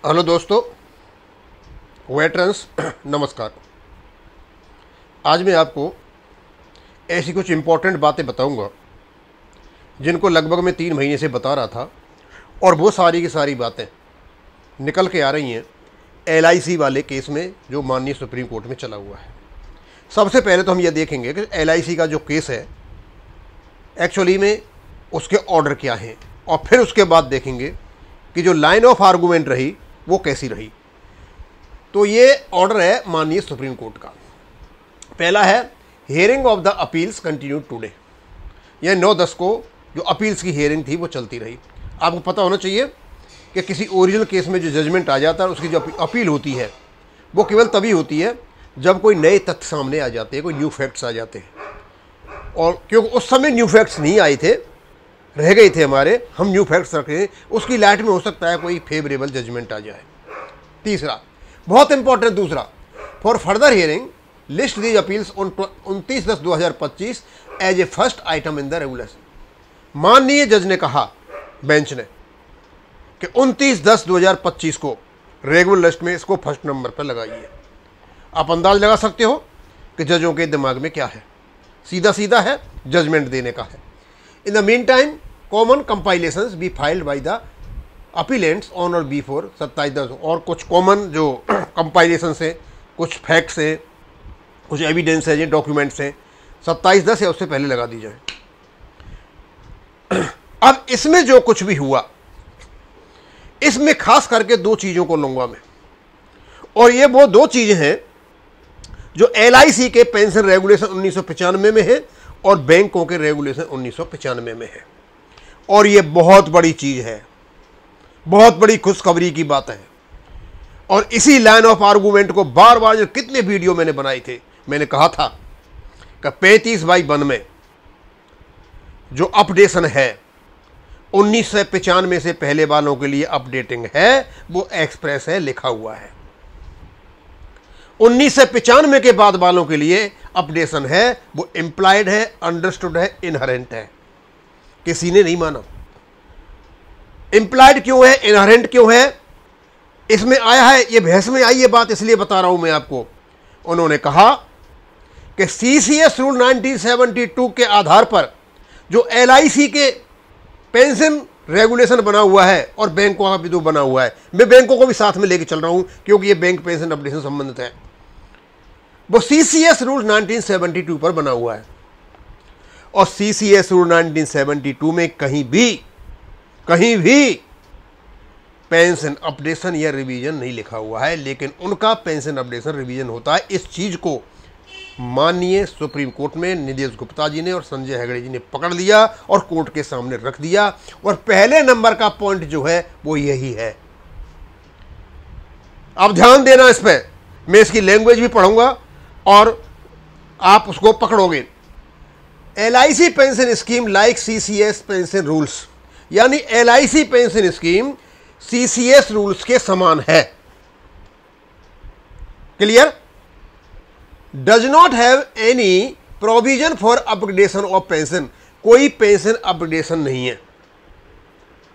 Hello दोस्तों, veterans नमस्कार। आज मैं आपको ऐसी कुछ इम्पोर्टेंट बातें बताऊंगा जिनको लगभग मैं 3 महीने से बता रहा था और वो सारी की सारी बातें निकल के आ रही हैं LIC वाले केस में जो माननीय सुप्रीम कोर्ट में चला हुआ है। सबसे पहले तो हम ये देखेंगे कि LIC का जो केस है एक्चुअली में उसके ऑर्डर क्या हैं, और फिर उसके बाद देखेंगे कि जो लाइन ऑफ आर्गूमेंट रही वो कैसी रही। तो ये ऑर्डर है माननीय सुप्रीम कोर्ट का। पहला है hearing of the appeals continued today, यह 9/10 को जो अपील्स की हियरिंग थी वो चलती रही। आपको पता होना चाहिए कि किसी ओरिजिनल केस में जो जजमेंट आ जाता है उसकी जो अपील होती है वो केवल तभी होती है जब कोई नए तथ्य सामने आ जाते हैं, कोई न्यू फैक्ट्स आ जाते हैं। और क्योंकि उस समय न्यू फैक्ट्स नहीं आए थे, रह गए थे हमारे, हम न्यू फैक्ट्स रख रहे हैं, उसकी लाइट में हो सकता है कोई फेवरेबल जजमेंट आ जाए। तीसरा बहुत इंपॉर्टेंट, दूसरा, for further hearing list these appeals on 29/10/2025 as a first item in the regulation. माननीय जज ने कहा, बेंच ने, कि 29/10/2025 को रेगुलर लिस्ट में इसको फर्स्ट नंबर पर लगाइए। आप अंदाज लगा सकते हो कि जजों के दिमाग में क्या है। सीधा सीधा है, जजमेंट देने का है। In the meantime, common compilations be filed by the appellants on or before 27/10। और कुछ कॉमन जो कंपाइलेशंस हैं, कुछ फैक्ट्स हैं, कुछ एविडेंस है, ये डॉक्यूमेंट्स हैं, 27/10 या उससे पहले लगा दी जाए। अब इसमें जो कुछ भी हुआ, इसमें खास करके 2 चीज़ों को लूँगा मैं, और ये वो 2 चीज़ें हैं जो LIC के पेंशन रेगुलेशन 1995 में है और बैंकों के रेगुलेशन 1995 में है। और ये बहुत बड़ी चीज़ है, बहुत बड़ी खुशखबरी की बात है। और इसी लाइन ऑफ आर्गूमेंट को बार बार जो कितने वीडियो मैंने बनाए थे, मैंने कहा था कि 35/1 में जो अपडेशन है 1995 से पहले वालों के लिए अपडेटिंग है, वो एक्सप्रेस है, लिखा हुआ है। 1995 के बाद वालों के लिए अपडेशन है, वो इंप्लाइड है, अंडरस्टूड है, इनहेरेंट है। किसी ने नहीं माना। इंप्लाइड क्यों है, इनहेरेंट क्यों है, इसमें आया है, ये बहस में आई ये बात, इसलिए बता रहा हूं मैं आपको। उन्होंने कहा कि CCS रूल 1972 के आधार पर जो LIC के पेंशन रेगुलेशन बना हुआ है और बैंकों का भी तो बना हुआ है, मैं बैंकों को भी साथ में लेके चल रहा हूं क्योंकि ये बैंक पेंशन अपडेशन संबंधित है, वो CCS रूल 1972 पर बना हुआ है। और CCS रूल 1972 में कहीं भी पेंशन अपडेशन या रिवीजन नहीं लिखा हुआ है, लेकिन उनका पेंशन अपडेशन रिवीजन होता है। इस चीज को माननीय सुप्रीम कोर्ट में निदेश गुप्ता जी ने और संजय हेगड़े जी ने पकड़ लिया और कोर्ट के सामने रख दिया। और पहले नंबर का पॉइंट जो है वो यही है। आप ध्यान देना इस पर, मैं इसकी लैंग्वेज भी पढ़ूंगा और आप उसको पकड़ोगे। LIC pension scheme like CCS pension rules, यानी LIC pension scheme CCS rules के समान है। Clear? Does not have any provision for upgradation of pension, कोई पेंशन अपग्रेडेशन नहीं है।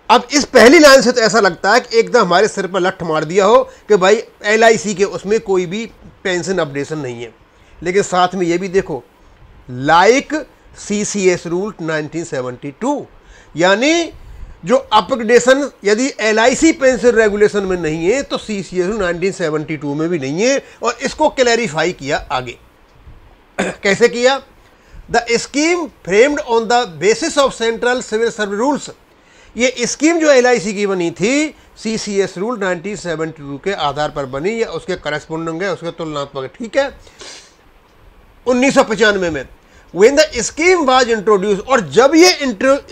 अब इस पहली लाइन से तो ऐसा लगता है कि एकदम हमारे सिर पर लठ मार दिया हो कि भाई LIC के उसमें कोई भी पेंशन अपडेशन नहीं है। लेकिन साथ में ये भी देखो, लाइक CCS रूल 1972, यानी जो अपग्रेडेशन यदि LIC पेंशन रेगुलेशन में नहीं है तो CCS रूल 1972 में भी नहीं है। और इसको क्लैरिफाई किया आगे। कैसे किया? The scheme framed on the basis of central civil service rules, ये स्कीम जो LIC की बनी थी CCS रूल 1972 के आधार पर बनी या उसके करस्पॉन्डिंग है, उसके तुलनात्मक, ठीक है। 1995 में When the scheme was introduced, और जब ये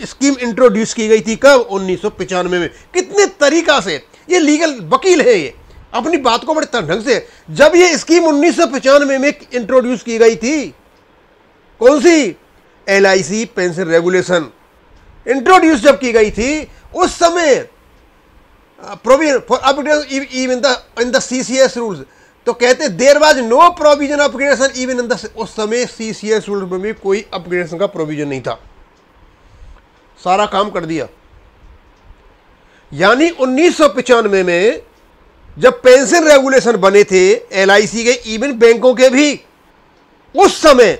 स्कीम इंट्रोड्यूस की गई थी, कब? 1995 में। कितने तरीका से, ये लीगल वकील है, ये अपनी बात को बड़े ढंग से, जब ये स्कीम 1995 में इंट्रोड्यूस की गई थी, कौन सी? LIC पेंशन रेगुलेशन इंट्रोड्यूस जब की गई थी, उस समय provision for upgradation even in the CCS rules, तो कहते there was no provision upgradation even in the, उस समय CCS रूल में भी कोई अपग्रेडेशन का प्रोविजन नहीं था। सारा काम कर दिया। यानी 1995 में जब पेंशन रेगुलेशन बने थे एलआईसी के, इवन बैंकों के भी, उस समय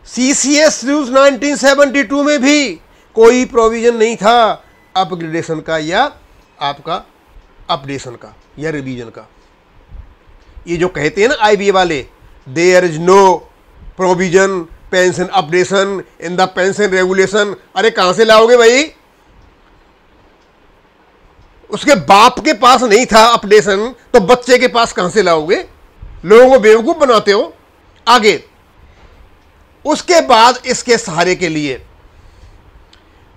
सीसीएस रूल्स 1972 में भी कोई प्रोविजन नहीं था अपग्रेडेशन का या आपका अपडेशन का या रिवीजन का। ये जो कहते हैं ना आईबीए वाले, there is no provision pension updation in the pension regulation, अरे कहां से लाओगे भाई? उसके बाप के पास नहीं था अपडेशन, तो बच्चे के पास कहां से लाओगे? लोगों को बेवकूफ बनाते हो। आगे उसके बाद इसके सहारे के लिए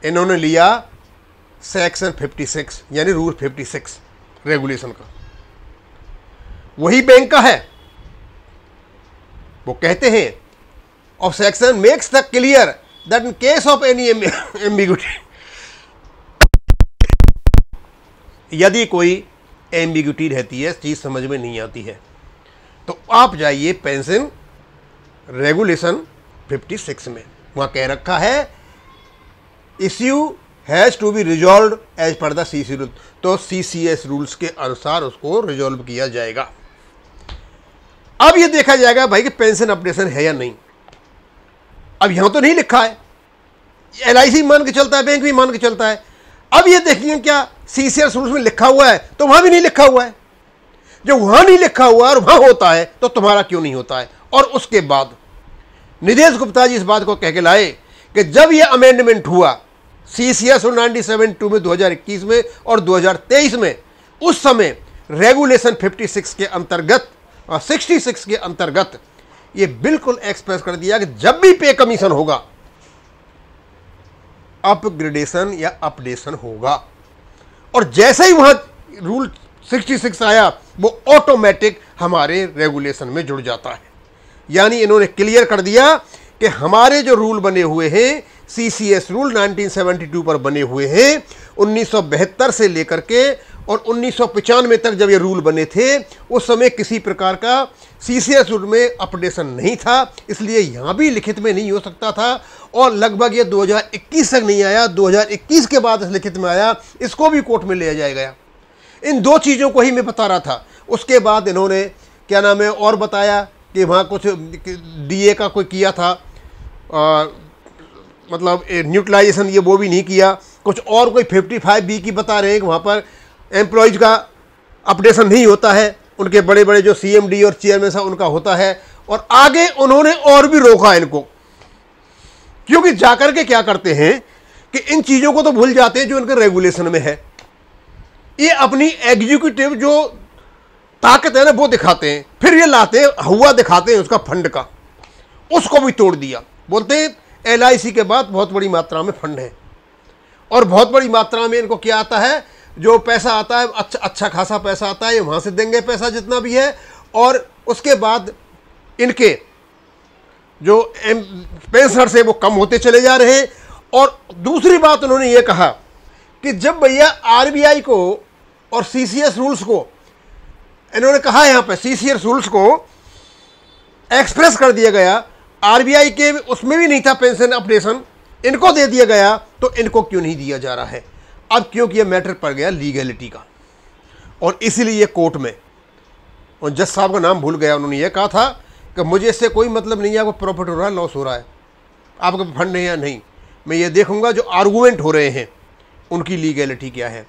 इन्होंने लिया सेक्शन 56 यानी रूल 56 रेगुलेशन का। वही बैंक का है। वो कहते हैं of section makes the clear that in case of any ambiguity, यदि कोई एम्बिग्यूटी रहती है, चीज समझ में नहीं आती है, तो आप जाइए पेंशन रेगुलेशन 56 में, वहां कह रखा है issue has to be resolve as per the CC rule, तो सीसीएस रूल्स के अनुसार उसको रिजॉल्व किया जाएगा। अब ये देखा जाएगा भाई कि पेंशन अपडेशन है या नहीं। अब यहां तो नहीं लिखा है, एलआईसी मान के चलता है, बैंक भी मान के चलता है। अब ये देखिए क्या सीसीएस रूल्स में लिखा हुआ है, तो वहां भी नहीं लिखा हुआ है। जो वहां नहीं लिखा हुआ और वहां होता है, तो तुम्हारा क्यों नहीं होता है? और उसके बाद निदेश गुप्ता जी इस बात को कह के लाए कि जब यह अमेंडमेंट हुआ सीसीएस 1972 में, 2021 में और 2023 में, उस समय रेगुलेशन 56 के अंतर्गत और 66 के अंतर्गत ये बिल्कुल एक्सप्रेस कर दिया कि जब भी पे कमीशन होगा अपग्रेडेशन या अपडेशन होगा। और जैसे ही वहां रूल 66 आया वो ऑटोमेटिक हमारे रेगुलेशन में जुड़ जाता है। यानी इन्होंने क्लियर कर दिया कि हमारे जो रूल बने हुए हैं, सीसीएस रूल 1972 पर बने हुए हैं, 1972 से लेकर के और 1995 तक जब ये रूल बने थे, उस समय किसी प्रकार का सीसीएस रूल में अपडेशन नहीं था, इसलिए यहां भी लिखित में नहीं हो सकता था। और लगभग ये 2021 तक नहीं आया, 2021 के बाद लिखित में आया, इसको भी कोर्ट में ले जाया गया। इन दो चीज़ों को ही मैं बता रहा था। उसके बाद इन्होंने क्या नाम है और बताया कि वहाँ कुछ डीए का कोई किया था, मतलब न्यूट्रलाइजेशन, ये वो भी नहीं किया। कुछ और कोई 55B की बता रहे हैं कि वहाँ पर एम्प्लॉयज़ का अपडेशन नहीं होता है, उनके बड़े बड़े जो सीएमडी और चेयरमैन साहब उनका होता है। और आगे उन्होंने और भी रोका इनको, क्योंकि जाकर के क्या करते हैं कि इन चीज़ों को तो भूल जाते हैं जो इनके रेगुलेशन में है। ये अपनी एग्जीक्यूटिव जो ताकत है ना वो दिखाते हैं, फिर ये लाते हैं हुआ दिखाते हैं उसका फंड का, उसको भी तोड़ दिया। बोलते हैं एलआईसी के बाद बहुत बड़ी मात्रा में फंड है और बहुत बड़ी मात्रा में इनको क्या आता है, जो पैसा आता है अच्छा खासा पैसा आता है, वहाँ से देंगे पैसा जितना भी है। और उसके बाद इनके जो पेंशनर्स है वो कम होते चले जा रहे हैं। और दूसरी बात उन्होंने ये कहा कि जब भैया आरबीआई को और सीसीएस रूल्स को, इन्होंने कहा यहाँ पे सीसीएस रूल्स को एक्सप्रेस कर दिया गया, आरबीआई के उसमें भी नहीं था पेंशन अपडेशन, इनको दे दिया गया, तो इनको क्यों नहीं दिया जा रहा है? अब क्योंकि ये मैटर पड़ गया लीगैलिटी का, और इसीलिए ये कोर्ट में, और जज साहब का नाम भूल गया, उन्होंने ये कहा था कि मुझे इससे कोई मतलब नहीं है आपको प्रॉफिट हो रहा है लॉस हो रहा है, आपका फंड है या नहीं, मैं ये देखूंगा जो आर्गूमेंट हो रहे हैं उनकी लीगैलिटी क्या है।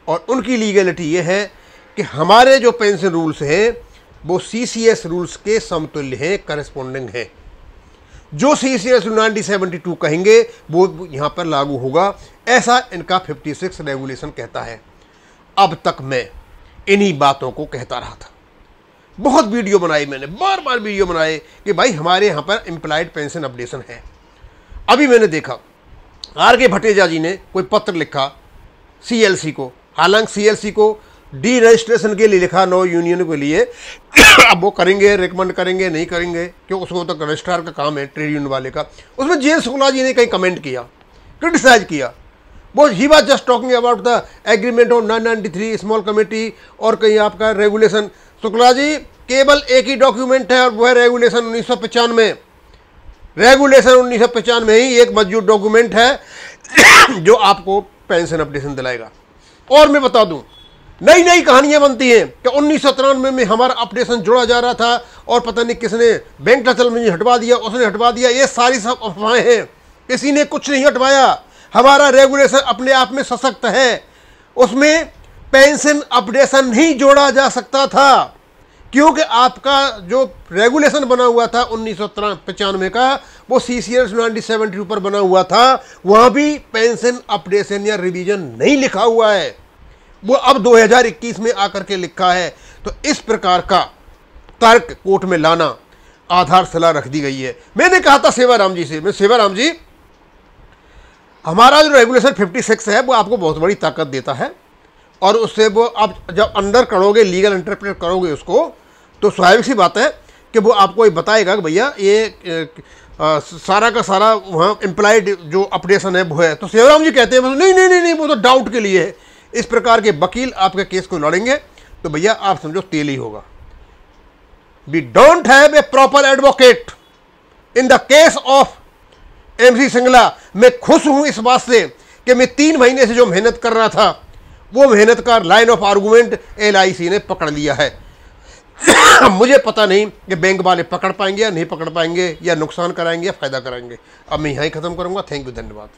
और उनकी लीगैलिटी ये है कि हमारे जो पेंशन रूल्स हैं वो सीसीएस रूल्स के समतुल्य हैं, करस्पॉन्डिंग है। जो सीसीएस 1972 कहेंगे वो यहाँ पर लागू होगा, ऐसा इनका 56 रेगुलेशन कहता है। अब तक मैं इन्हीं बातों को कहता रहा था, बहुत वीडियो बनाई मैंने, बार बार वीडियो बनाए कि भाई हमारे यहाँ पर एम्प्लॉयड पेंशन अपडेशन है। अभी मैंने देखा आर.के. भटेजा जी ने कोई पत्र लिखा सीएलसी को, हालांकि सीएलसी को डी रजिस्ट्रेशन के लिए लिखा, नो यूनियन के लिए। अब वो करेंगे, रिकमेंड करेंगे नहीं करेंगे, क्यों उसको तो रजिस्ट्रार का काम है ट्रेड यूनियन वाले का। उसमें जे शुक्ला जी ने कहीं कमेंट किया, क्रिटिसाइज किया, वो he was just talking about the agreement on 993 small committee और कहीं आपका रेगुलेशन। शुक्ला जी केवल एक ही डॉक्यूमेंट है और वो है रेगुलेशन 1995। रेगुलेशन 1995 में ही एक मौजूद डॉक्यूमेंट है जो आपको पेंशन अपडेशन दिलाएगा। और मैं बता दूं नई नई कहानियां बनती हैं कि 1993 में हमारा अपडेशन जोड़ा जा रहा था और पता नहीं किसने बैंक टचल में हटवा दिया, उसने हटवा दिया। ये सारी सब अफवाहें हैं, किसी ने कुछ नहीं हटवाया। हमारा रेगुलेशन अपने आप में सशक्त है, उसमें पेंशन अपडेशन नहीं जोड़ा जा सकता था, क्योंकि आपका जो रेगुलेशन बना हुआ था 1995 का, वो CCLS 97 के ऊपर बना हुआ था। वहां भी पेंशन अपडेशन या रिवीजन नहीं लिखा हुआ है, वो अब 2021 में आकर के लिखा है। तो इस प्रकार का तर्क कोर्ट में लाना आधार सलाह रख दी गई है। मैंने कहा था सेवाराम जी से, मैं सेवाराम जी, हमारा जो रेगुलेशन 56 है वो आपको बहुत बड़ी ताकत देता है, और उससे वो आप जब अंडर करोगे, लीगल इंटरप्रेट करोगे उसको, तो स्वाभाविक सी बात है कि वो आपको ये बताएगा कि भैया ये सारा का सारा वहाँ एम्प्लॉयड जो अपडेशन है वो है। तो सेवाराम जी कहते हैं नहीं नहीं नहीं नहीं, वो तो डाउट के लिए है। इस प्रकार के वकील आपके केस को लड़ेंगे तो भैया आप समझो तेल ही होगा। We don't have a proper advocate in the case of MC Singla. मैं खुश हूं इस बात से कि मैं 3 महीने से जो मेहनत कर रहा था, वो मेहनत का लाइन ऑफ आर्गुमेंट LIC ने पकड़ लिया है। मुझे पता नहीं कि बैंक वाले पकड़ पाएंगे या नहीं पकड़ पाएंगे, या नुकसान कराएंगे या फायदा कराएंगे। अब मैं यहीं खत्म करूंगा। थैंक यू, धन्यवाद।